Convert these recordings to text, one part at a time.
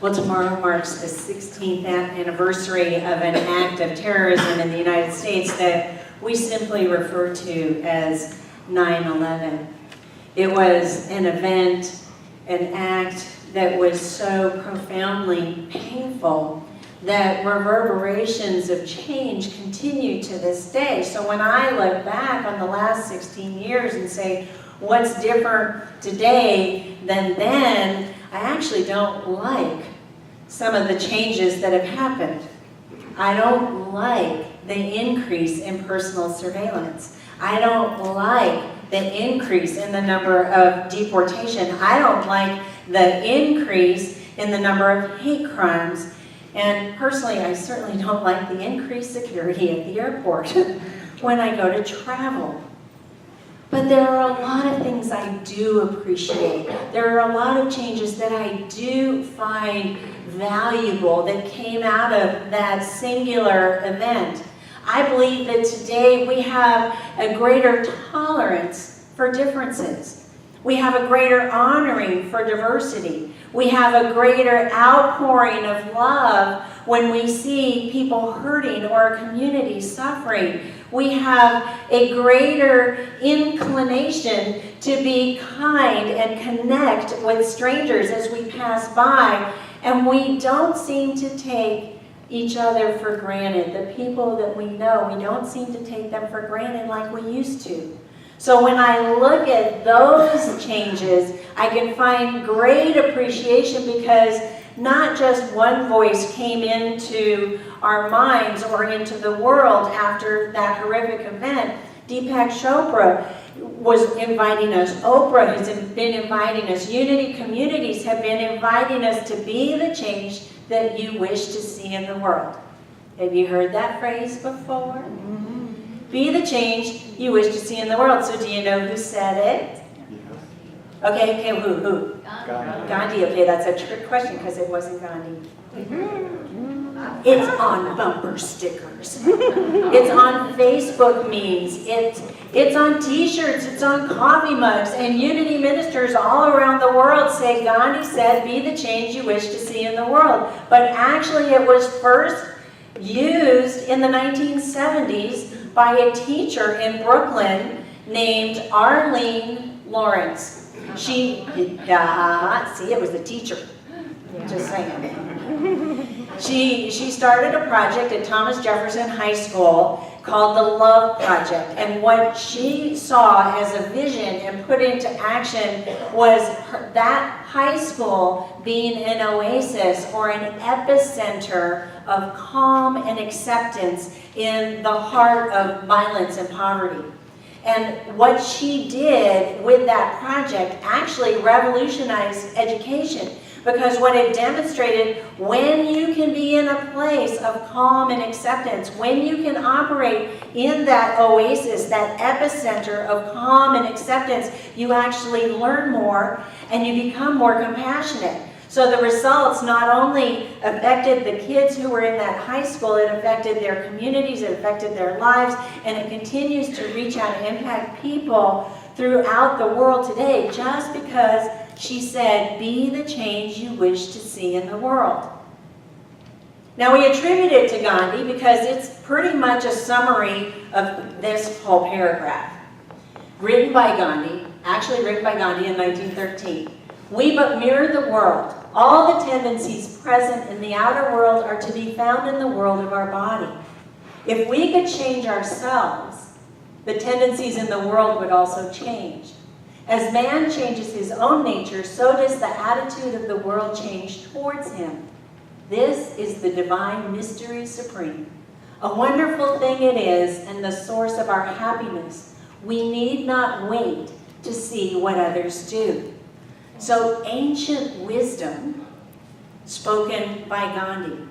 Well, tomorrow marks the 16th anniversary of an act of terrorism in the United States that we simply refer to as 9/11. It was an event, an act that was so profoundly painful that reverberations of change continue to this day. So when I look back on the last 16 years and say, what's different today than then, I actually don't like some of the changes that have happened. I don't like the increase in personal surveillance. I don't like the increase in the number of deportation. I don't like the increase in the number of hate crimes. And personally, I certainly don't like the increased security at the airport when I go to travel. But there are a lot of things I do appreciate. There are a lot of changes that I do find valuable that came out of that singular event. I believe that today we have a greater tolerance for differences. We have a greater honoring for diversity. We have a greater outpouring of love when we see people hurting or a community suffering. We have a greater inclination to be kind and connect with strangers as we pass by. And we don't seem to take each other for granted. The people that we know, we don't seem to take them for granted like we used to. So when I look at those changes, I can find great appreciation because not just one voice came into our minds or into the world after that horrific event. Deepak Chopra was inviting us. Oprah has been inviting us. Unity Communities have been inviting us to be the change that you wish to see in the world. Have you heard that phrase before? Be the change you wish to see in the world. So do you know who said it? Okay, who? Gandhi. Okay, that's a trick question because it wasn't Gandhi. It's on bumper stickers. It's on Facebook memes. It's on t-shirts. It's on coffee mugs. And Unity ministers all around the world say Gandhi said, be the change you wish to see in the world. But actually it was first used in the 1970s by a teacher in Brooklyn named Arlene Lawrence. See, it was the teacher. Just saying. She started a project at Thomas Jefferson High School called the Love Project. And what she saw as a vision and put into action was that high school being an oasis or an epicenter of calm and acceptance in the heart of violence and poverty. And what she did with that project actually revolutionized education, because what it demonstrated, when you can be in a place of calm and acceptance, when you can operate in that oasis, that epicenter of calm and acceptance, you actually learn more and you become more compassionate. So the results not only affected the kids who were in that high school, it affected their communities, it affected their lives, and it continues to reach out and impact people throughout the world today just because she said, be the change you wish to see in the world. Now we attribute it to Gandhi because it's pretty much a summary of this whole paragraph. Actually written by Gandhi in 1913. We but mirror the world. All the tendencies present in the outer world are to be found in the world of our body. If we could change ourselves, the tendencies in the world would also change. As man changes his own nature, so does the attitude of the world change towards him. This is the divine mystery supreme. A wonderful thing it is and the source of our happiness. We need not wait to see what others do. So ancient wisdom spoken by Gandhi.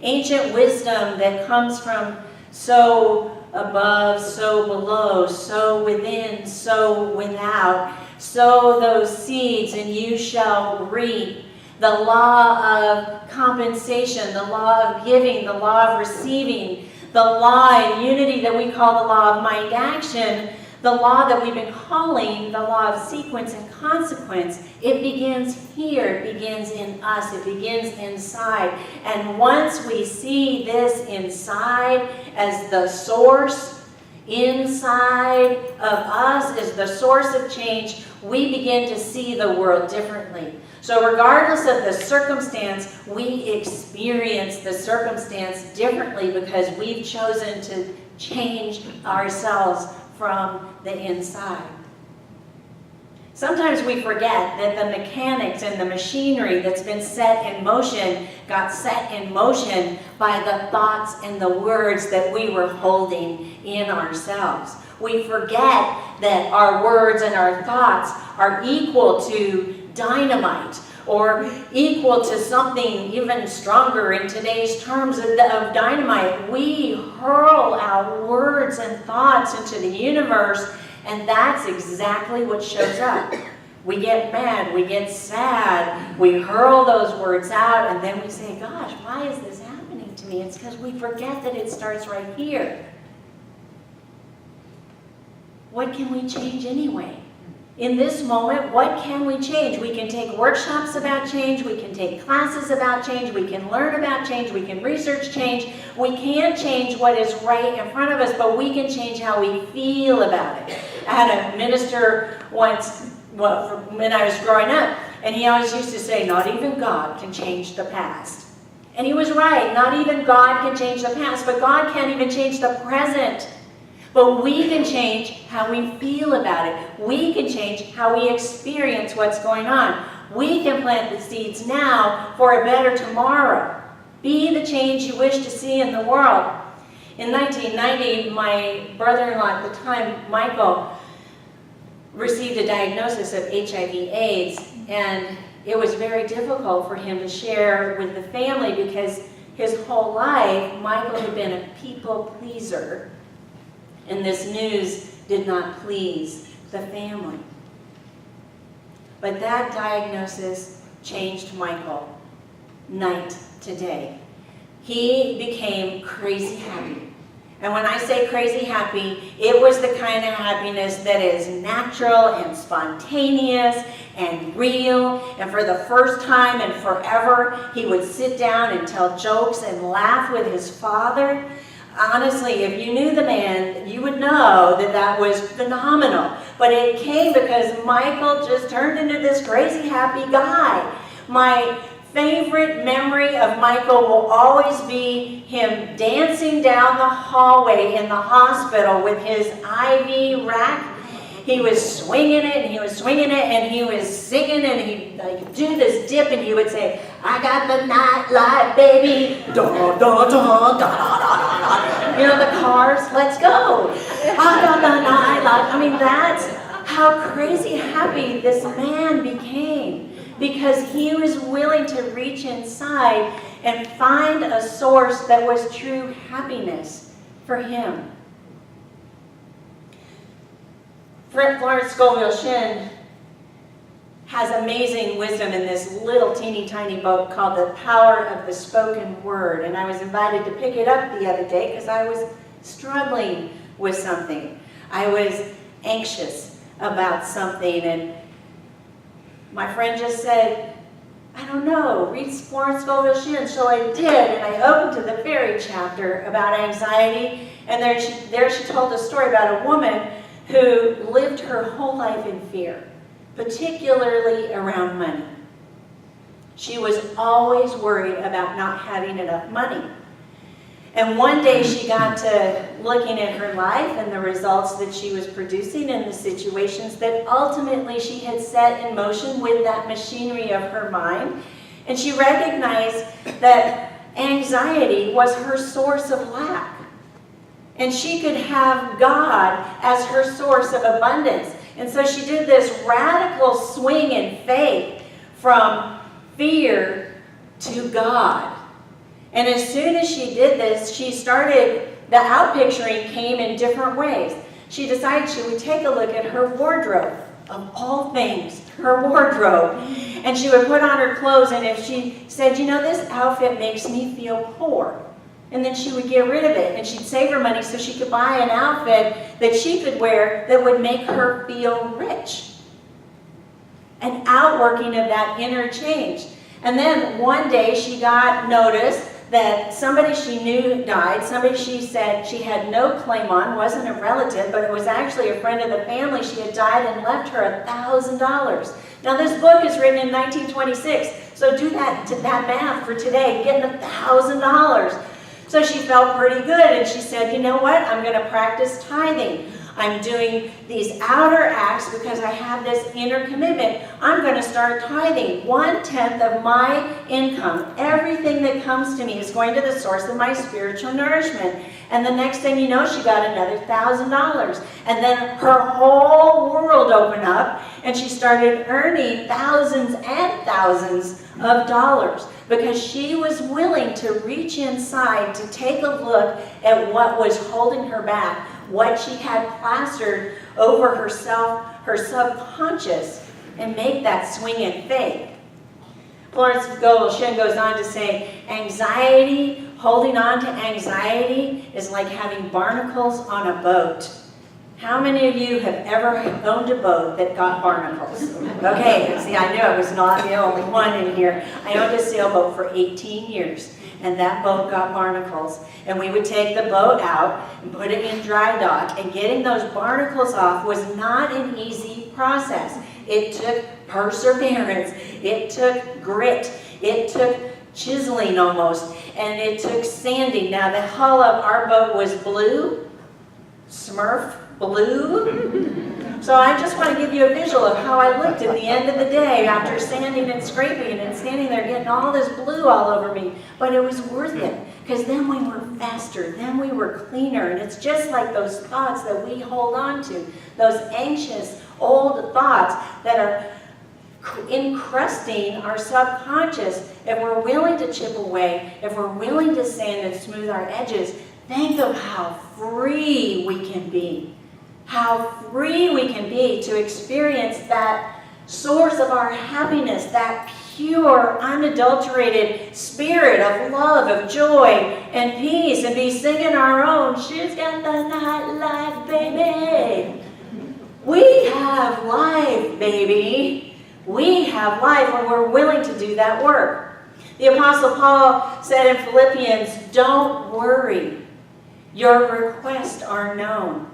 Ancient wisdom that comes from so above, so below, so within, so without. Sow those seeds and you shall reap. The law of compensation, the law of giving, the law of receiving, the law in unity that we call the law of mind action, The law that we've been calling the law of sequence and consequence, it begins here, it begins in us, it begins inside. And once we see this inside as the source, inside of us as the source of change, we begin to see the world differently. So regardless of the circumstance, we experience the circumstance differently because we've chosen to change ourselves from the inside. Sometimes we forget that the mechanics and the machinery that's been set in motion got set in motion by the thoughts and the words that we were holding in ourselves. We forget that our words and our thoughts are equal to dynamite or equal to something even stronger in today's terms of dynamite. We hurl our words and thoughts into the universe, and that's exactly what shows up. We get mad, we get sad, we hurl those words out, and then we say, gosh, why is this happening to me? It's because we forget that it starts right here. What can we change anyway? In this moment, what can we change? We can take workshops about change, we can take classes about change, we can learn about change, we can research change. We can't change what is right in front of us, but we can change how we feel about it. I had a minister once, when I was growing up, and he always used to say, not even God can change the past. And he was right, not even God can change the past, but God can't even change the present. But we can change how we feel about it. We can change how we experience what's going on. We can plant the seeds now for a better tomorrow. Be the change you wish to see in the world. In 1990, my brother-in-law at the time, Michael, received a diagnosis of HIV/AIDS, and it was very difficult for him to share with the family because his whole life, Michael had been a people pleaser. And this news did not please the family. But that diagnosis changed Michael night to day. He became crazy happy. And when I say crazy happy, it was the kind of happiness that is natural and spontaneous and real. And for the first time in forever, he would sit down and tell jokes and laugh with his father. Honestly, if you knew the man, you would know that that was phenomenal. But it came because Michael just turned into this crazy happy guy. My favorite memory of Michael will always be him dancing down the hallway in the hospital with his IV rack. He was swinging it, and he was swinging it, and he was singing, and he'd do this dip, and he would say, I got the nightlight, baby. Da, da, da, da, da, da, da. You know, the Cars, let's go. I got the nightlight. I mean, that's how crazy happy this man became, because he was willing to reach inside and find a source that was true happiness for him. Florence Scovel Shinn has amazing wisdom in this little teeny tiny book called The Power of the Spoken Word. And I was invited to pick it up the other day because I was struggling with something. I was anxious about something, and my friend just said, I don't know, read Florence Scovel Shinn. So I did, and I opened to the very chapter about anxiety, and there she told a story about a woman who lived her whole life in fear, particularly around money. She was always worried about not having enough money. And one day she got to looking at her life and the results that she was producing and the situations that ultimately she had set in motion with that machinery of her mind. And she recognized that anxiety was her source of lack. And she could have God as her source of abundance. And so she did this radical swing in faith from fear to God. And as soon as she did this, she started, the outpicturing came in different ways. She decided she would take a look at her wardrobe, of all things, her wardrobe. And she would put on her clothes, and if she said, you know, this outfit makes me feel poor, and then she would get rid of it, and she'd save her money so she could buy an outfit that she could wear that would make her feel rich. An outworking of that inner change. And then one day she got notice that somebody she knew died, somebody she said she had no claim on, wasn't a relative, but it was actually a friend of the family. She had died and left her $1,000. Now this book is written in 1926, so do that math for today, getting $1,000. So she felt pretty good, and she said, you know what, I'm going to practice tithing. I'm doing these outer acts because I have this inner commitment. I'm going to start tithing 1/10 of my income. Everything that comes to me is going to the source of my spiritual nourishment. And the next thing you know, she got another $1,000. And then her whole world opened up, and she started earning thousands and thousands of dollars because she was willing to reach inside to take a look at what was holding her back, what she had plastered over herself, her subconscious, and make that swing in faith. Florence Scovel Shinn goes on to say, anxiety, holding on to anxiety is like having barnacles on a boat. How many of you have ever owned a boat that got barnacles? Okay, see, I knew I was not the only one in here. I owned a sailboat for 18 years. And that boat got barnacles. And we would take the boat out and put it in dry dock. And getting those barnacles off was not an easy process. It took perseverance. It took grit. It took chiseling almost. And it took sanding. Now the hull of our boat was blue. Smurf blue. So I just want to give you a visual of how I looked at the end of the day after sanding and scraping and standing there getting all this blue all over me. But it was worth it because then we were faster, then we were cleaner. And it's just like those thoughts that we hold on to, those anxious old thoughts that are encrusting our subconscious. If we're willing to chip away, if we're willing to sand and smooth our edges, think of how free we can be. How free we can be to experience that source of our happiness, that pure, unadulterated spirit of love, of joy, and peace, and be singing our own, she's got the nightlife, baby. We have life, baby. We have life when we're willing to do that work. The Apostle Paul said in Philippians, don't worry. Your requests are known.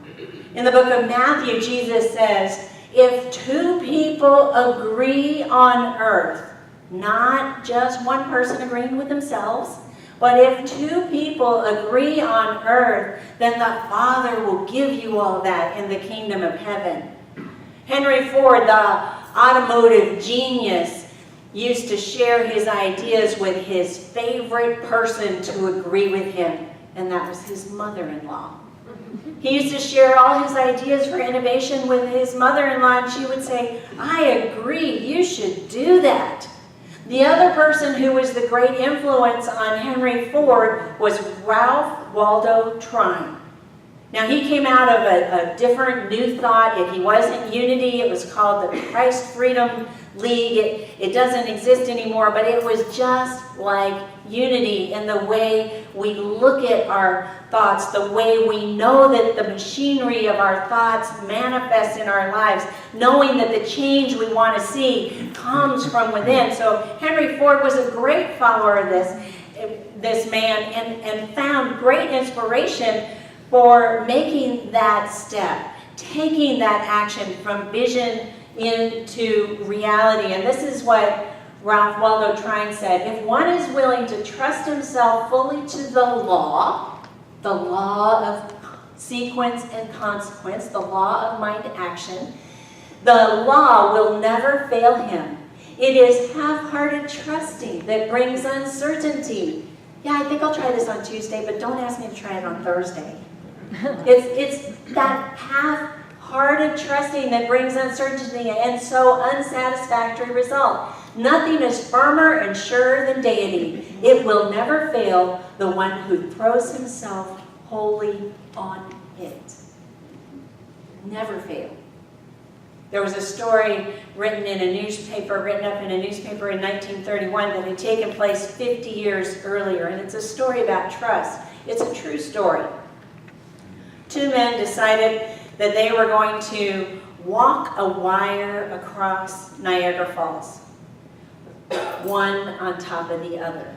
In the book of Matthew, Jesus says, if two people agree on earth, not just one person agreeing with themselves, but if two people agree on earth, then the Father will give you all that in the kingdom of heaven. Henry Ford, the automotive genius, used to share his ideas with his favorite person to agree with him, and that was his mother-in-law. He used to share all his ideas for innovation with his mother-in-law, and she would say, I agree, you should do that. The other person who was the great influence on Henry Ford was Ralph Waldo Trine. Now, he came out of a different new thought. He wasn't Unity. It was called the Christ Freedom League. It doesn't exist anymore, but it was just like Unity in the way we look at our thoughts, the way we know that the machinery of our thoughts manifests in our lives, knowing that the change we want to see comes from within. So Henry Ford was a great follower of this man and found great inspiration for making that step, taking that action from vision into reality. And this is what Ralph Waldo Trine said, if one is willing to trust himself fully to the law of sequence and consequence, the law of mind action, the law will never fail him. It is half-hearted trusting that brings uncertainty. Yeah, I think I'll try this on Tuesday, but don't ask me to try it on Thursday. It's that half-hearted trusting that brings uncertainty and so unsatisfactory result. Nothing is firmer and surer than deity. It will never fail the one who throws himself wholly on it. Never fail. There was a story written up in a newspaper in 1931 that had taken place 50 years earlier, and it's a story about trust. It's a true story. Two men decided that they were going to walk a wire across Niagara Falls, one on top of the other.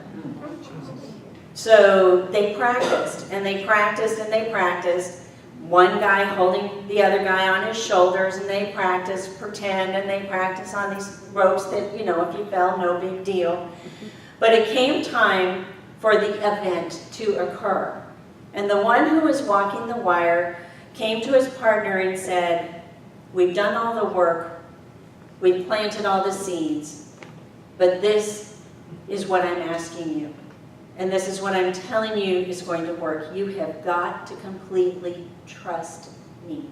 So they practiced, and they practiced, and they practiced. One guy holding the other guy on his shoulders, and they practiced pretend, and they practiced on these ropes that, you know, if you fell, no big deal. But it came time for the event to occur. And the one who was walking the wire came to his partner and said, "We've done all the work, we've planted all the seeds, but this is what I'm asking you. And this is what I'm telling you is going to work. You have got to completely trust me.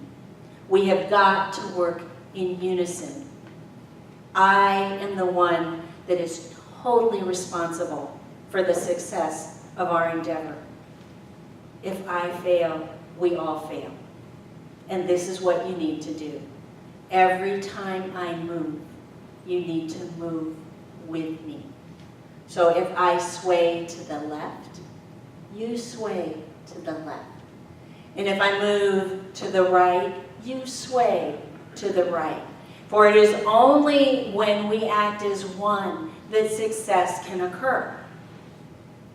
We have got to work in unison. I am the one that is totally responsible for the success of our endeavor. If I fail, we all fail. And this is what you need to do. Every time I move, you need to move with me. So if I sway to the left, you sway to the left. And if I move to the right, you sway to the right. For it is only when we act as one that success can occur."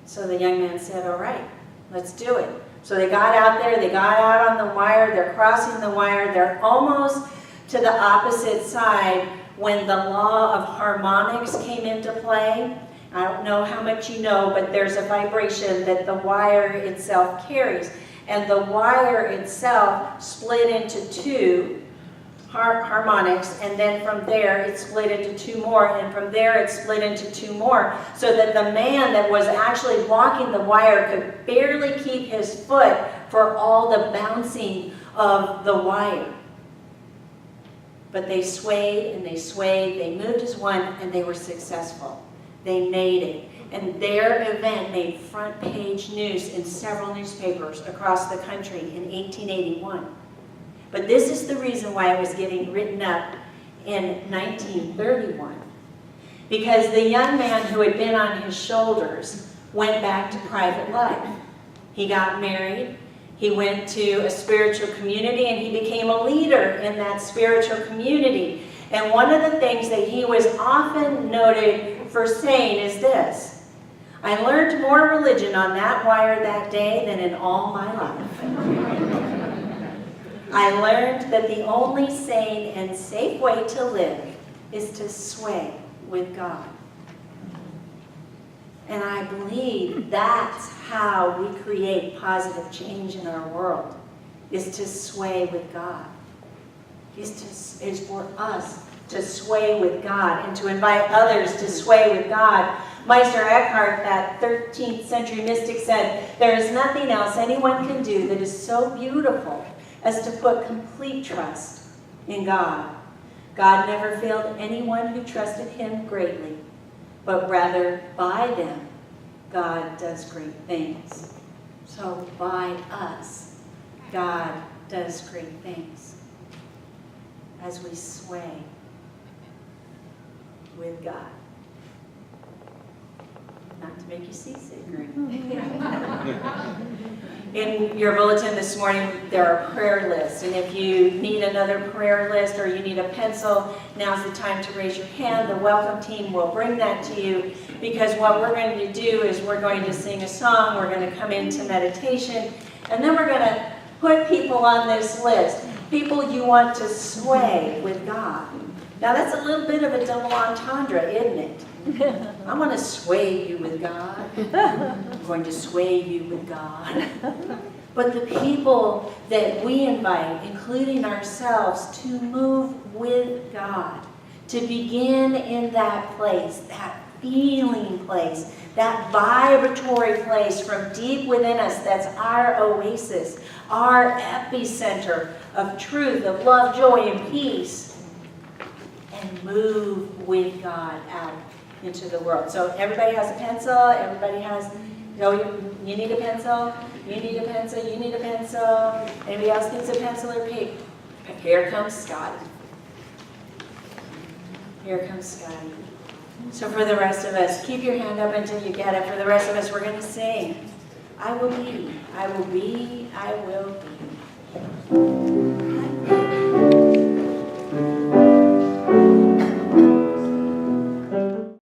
So the young man said, "All right, let's do it." So they got out there, they got out on the wire, they're crossing the wire, they're almost to the opposite side when the law of harmonics came into play. I don't know how much you know, but there's a vibration that the wire itself carries. And the wire itself split into two harmonics, and then from there it split into two more, and from there it split into two more, so that the man that was actually walking the wire could barely keep his foot for all the bouncing of the wire. But they swayed and they swayed, they moved as one, and they were successful. They made it. And their event made front page news in several newspapers across the country in 1881. But this is the reason why it was getting written up in 1931. Because the young man who had been on his shoulders went back to private life. He got married, he went to a spiritual community, and he became a leader in that spiritual community. And one of the things that he was often noted for saying is this: "I learned more religion on that wire that day than in all my life. I learned that the only sane and safe way to live is to sway with God." And I believe that's how we create positive change in our world, is to sway with God. Is for us to sway with God and to invite others to sway with God. Meister Eckhart, that 13th century mystic, said, "There is nothing else anyone can do that is so beautiful as to put complete trust in God. God never failed anyone who trusted him greatly, but rather by them, God does great things." So by us, God does great things as we sway with God. Not to make you seasick or anything. In your bulletin this morning, there are prayer lists. And if you need another prayer list or you need a pencil, now's the time to raise your hand. The welcome team will bring that to you, because what we're going to do is we're going to sing a song, we're going to come into meditation, and then we're going to put people on this list. People you want to sway with God. Now that's a little bit of a double entendre, isn't it? I'm going to sway you with God. I'm going to sway you with God. But the people that we invite, including ourselves, to move with God, to begin in that place, that feeling place, that vibratory place from deep within us, that's our oasis, our epicenter of truth, of love, joy, and peace, and move with God out into the world. So everybody has a pencil, everybody has, you need a pencil, you need a pencil, you need a pencil. Anybody else needs a pencil or paper? Here comes Scotty. Here comes Scotty. So for the rest of us, keep your hand up until you get it. For the rest of us, we're going to sing. I will be, I will be, I will be.